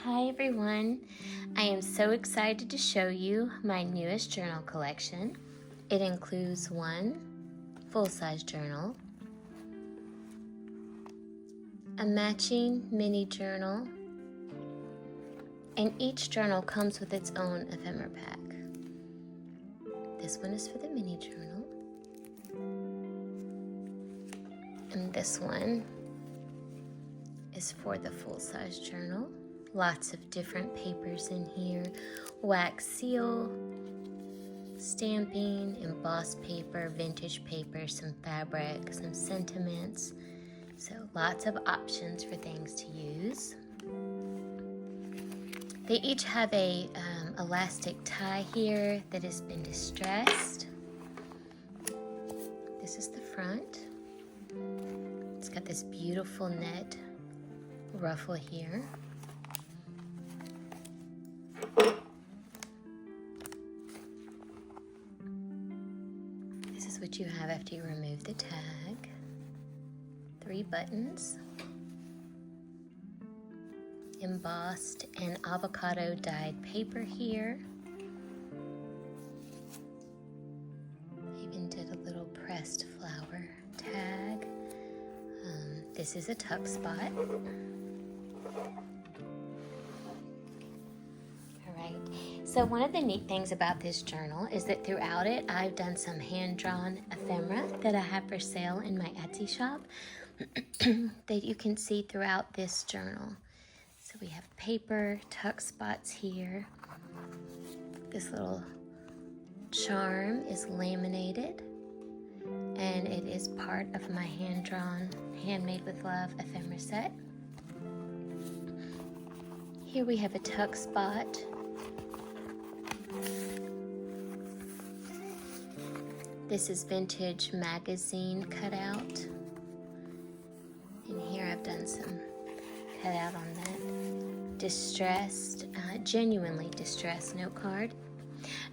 Hi everyone, I am so excited to show you my newest journal collection. It includes one full-size journal, a matching mini journal, and each journal comes with its own ephemera pack. This one is for the mini journal, and this one is for the full-size journal. Lots of different papers in here, wax seal, stamping, embossed paper, vintage paper, some fabric, some sentiments. So lots of options for things to use. They each have a elastic tie here that has been distressed. This is the front. It's got this beautiful net ruffle here. This is what you have after you remove the tag. 3 buttons, embossed and avocado dyed paper here. Even did a little pressed flower tag. This is a tuck spot. So one of the neat things about this journal is that throughout it, I've done some hand-drawn ephemera that I have for sale in my Etsy shop that you can see throughout this journal. So we have paper, tuck spots here. This little charm is laminated, and it is part of my hand-drawn, handmade with love ephemera set. Here we have a tuck spot. This is vintage magazine cutout. And here I've done some cutout on that. Distressed, genuinely distressed note card.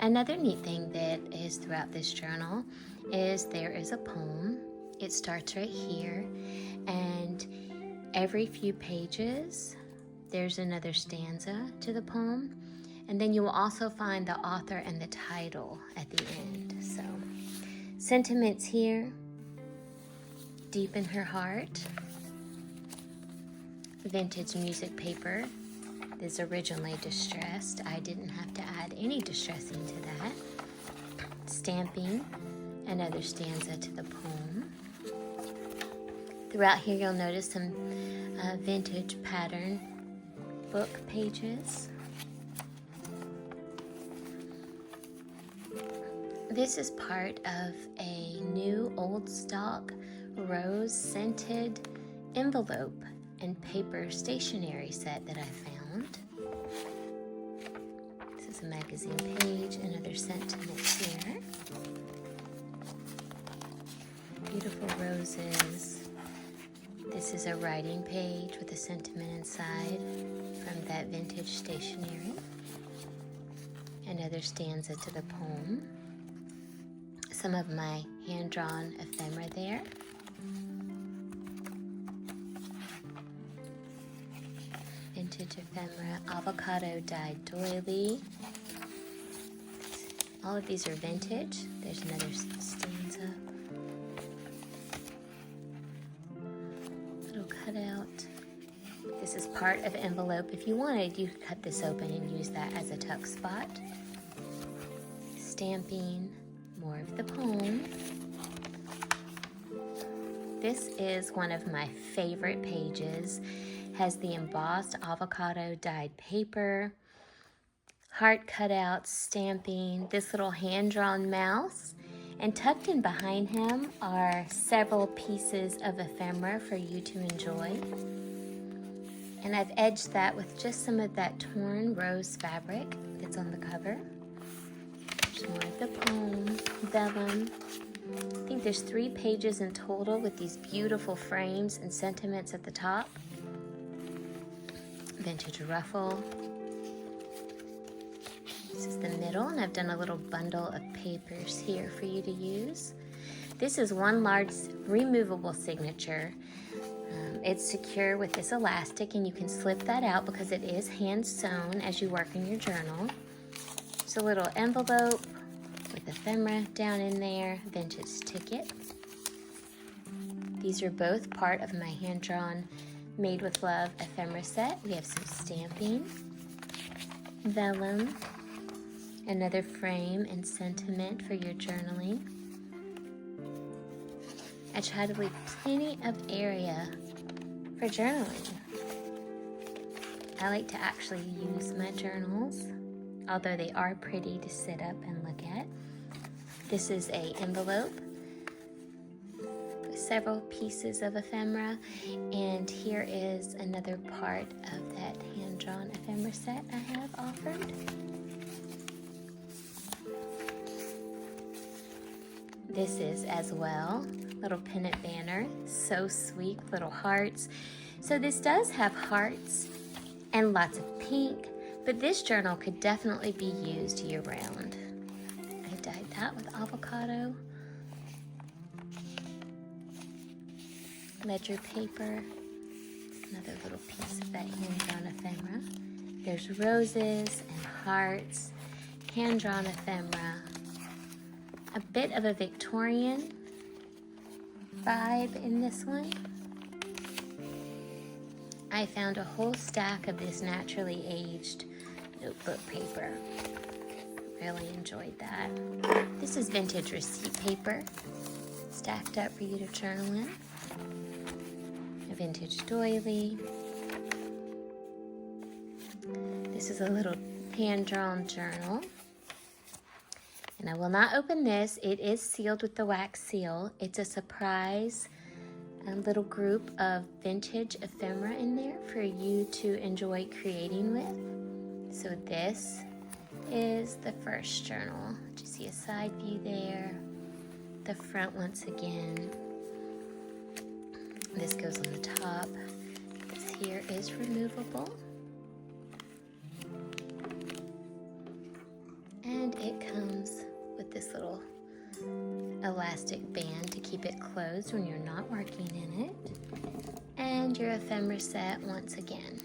Another neat thing that is throughout this journal is there is a poem. It starts right here, and every few pages there's another stanza to the poem. And then you will also find the author and the title at the end. So, sentiments here, deep in her heart. Vintage music paper. This is originally distressed. I didn't have to add any distressing to that. Stamping, another stanza to the poem. Throughout here you'll notice some vintage pattern book pages. This is part of a new old stock rose scented envelope and paper stationery set that I found. This is a magazine page, another sentiment here. Beautiful roses. This is a writing page with a sentiment inside from that vintage stationery. Another stanza to the poem. Some of my hand-drawn ephemera there. Vintage ephemera, avocado dyed doily. All of these are vintage. There's another stanza. Little cutout. This is part of an envelope. If you wanted, you could cut this open and use that as a tuck spot. Stamping. More of the poem. This is one of my favorite pages. Has the embossed avocado dyed paper, heart cutouts, stamping, this little hand-drawn mouse, and tucked in behind him are several pieces of ephemera for you to enjoy. And I've edged that with just some of that torn rose fabric that's on the cover. There's more of the poem, vellum. I think there's 3 pages in total with these beautiful frames and sentiments at the top. Vintage ruffle. This is the middle, and I've done a little bundle of papers here for you to use. This is one large removable signature. It's secure with this elastic, and you can slip that out because it is hand sewn as you work in your journal. It's a little envelope with ephemera down in there, vintage ticket. These are both part of my hand-drawn Made with Love ephemera set. We have some stamping, vellum, another frame and sentiment for your journaling. I try to leave plenty of area for journaling. I like to actually use my journals, although they are pretty to sit up and look at. This is an envelope with several pieces of ephemera, and here is another part of that hand-drawn ephemera set I have offered. This is as well, little pennant banner, so sweet, little hearts. So this does have hearts and lots of pink, but this journal could definitely be used year-round. I dyed that with avocado. Ledger paper, another little piece of that hand-drawn ephemera. There's roses and hearts, hand-drawn ephemera, a bit of a Victorian vibe in this one. I found a whole stack of this naturally aged notebook paper. Really enjoyed that. This is vintage receipt paper, stacked up for you to journal in. A vintage doily. This is a little hand-drawn journal. And I will not open this. It is sealed with the wax seal. It's a surprise little group of vintage ephemera in there for you to enjoy creating with. So this is the first journal. You see a side view there. The front once again. This goes on the top. This here is removable. And it comes with this little elastic band to keep it closed when you're not working in it. And your ephemera set once again.